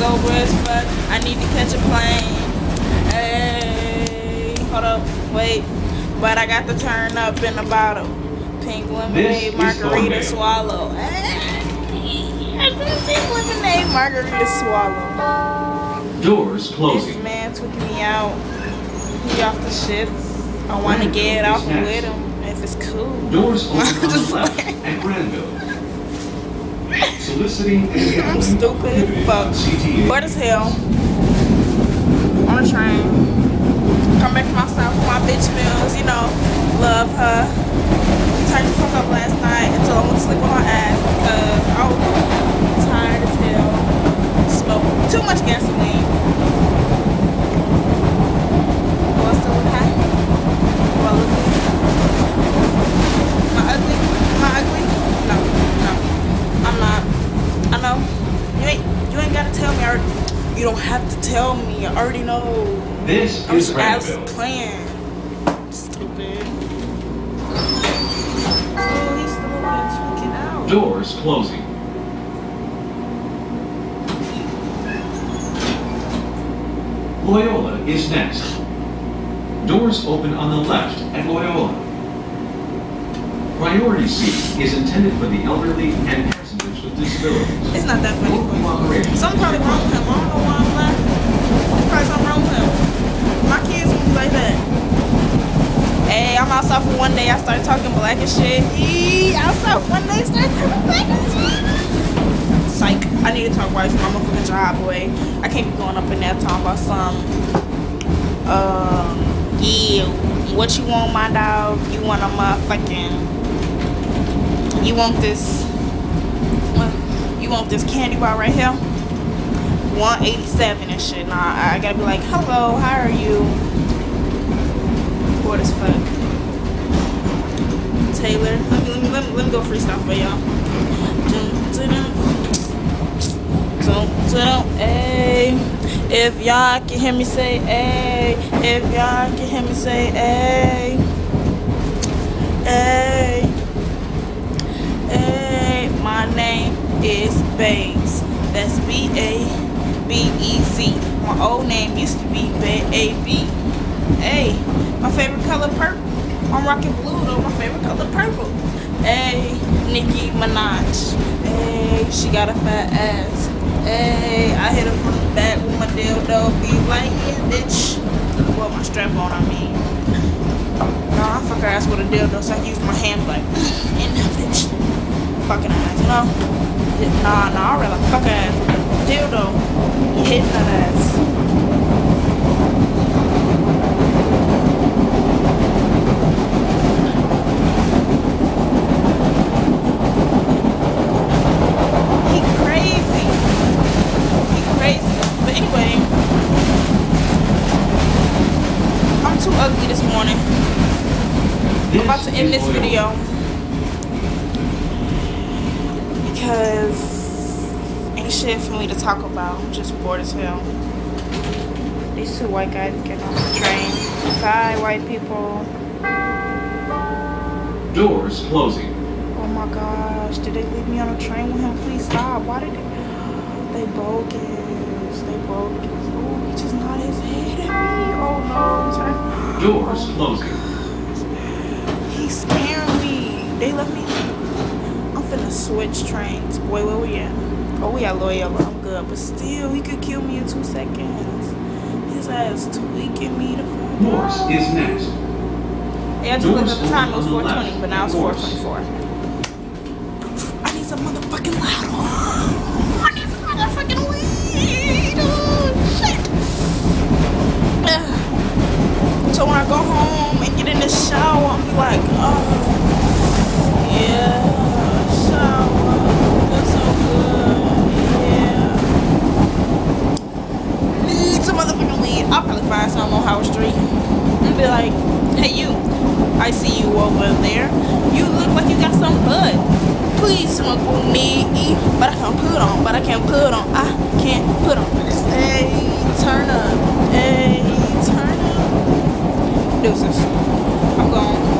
sober as fuck. I need to catch a plane. Hey, hold up, wait. But I got the turn up in the bottle. Pink lemonade, margarita swallow. Hey, pink lemonade, margarita swallow. Doors closing. This man took me out. He off the shits. I want to get off with him if it's cool. Doors open on the left at Granville. Soliciting and I'm stupid. Fuck. Bored as hell. On a train. Come back to my south with my bitch meals, you know. Love her. Turned the fuck up last night until I went to sleep on my ass because I was tired as hell. Smoked too much gasoline. Oh, I still look high? Do I look good? Am I ugly? Am I ugly? No. I'm not. I know. You ain't gotta tell me. You don't have to tell me. I already know. This I'm is just Granville. playing. Stupid. Oh, he's still tweaking out. Doors closing. Loyola is next. Doors open on the left at Loyola. Priority seat is intended for the elderly and passengers with disabilities. It's not that funny. Cooperation. Something probably wrong with him. I don't know why I'm laughing. There's probably something wrong with him. My kids won't be like that. Hey, I'm outside for one day. I started talking black and shit. Outside for one day, started talking black and shit. Psych. I need to talk white for my motherfucking job, boy. I can't be going up in there talking about some. Yeah. What you want, my dog? You want a motherfucking. You want this. You want this candy bar right here? 187 and shit. Nah, I gotta be like, hello, how are you? Bored as fuck. Taylor, let me go freestyle for y'all. Hey, if y'all can hear me say hey, if y'all can hear me say hey, hey, hey, my name is Babez. That's B-A-B-E-Z. My old name used to be B-A-B. Hey, my favorite color purple. I'm rocking blue though. My favorite color purple. Hey, Nicki Minaj. Hey, she got a fat ass. Hey, I hit her from the back with my dildo. Be like, yeah, bitch. Well, my strap on, I mean. No, I fuck her ass with a dildo, so I can use my hand like, and that bitch. Fucking ass, you know? Nah, I'd rather fuck her ass with a dildo. Hitting that ass. Ugly this morning. I'm about to end this video because ain't shit for me to talk about. I'm just bored as hell. These two white guys getting off the train. Bye, white people. Doors closing. Oh my gosh, did they leave me on a train with him? Please stop. Why did they bogus? They bogus. Oh, he just nodded his head at me. Oh no, sorry. Doors closing. He's scaring me. They left me. I'm finna switch trains. Boy, where we at? Oh, we at Loyola. I'm good. But still, he could kill me in 2 seconds. His ass tweaking me the fuck. Morse is next. Yeah, I just looked at the time. It was 4:20, but now it's 4:24. I need some motherfucking loud. I need some motherfucking weed. Oh, shit. So when I go home and get in the shower, I'm be like, oh, yeah, shower, that's so good, yeah. Need some motherfucking weed. I'll probably find some on Howard Street and be like, hey you, I see you over there. You look like you got some bud. Please smoke with me, but I can't put on, I can't put on. Hey, turn up, hey, turn up. Deuces. I'm gone.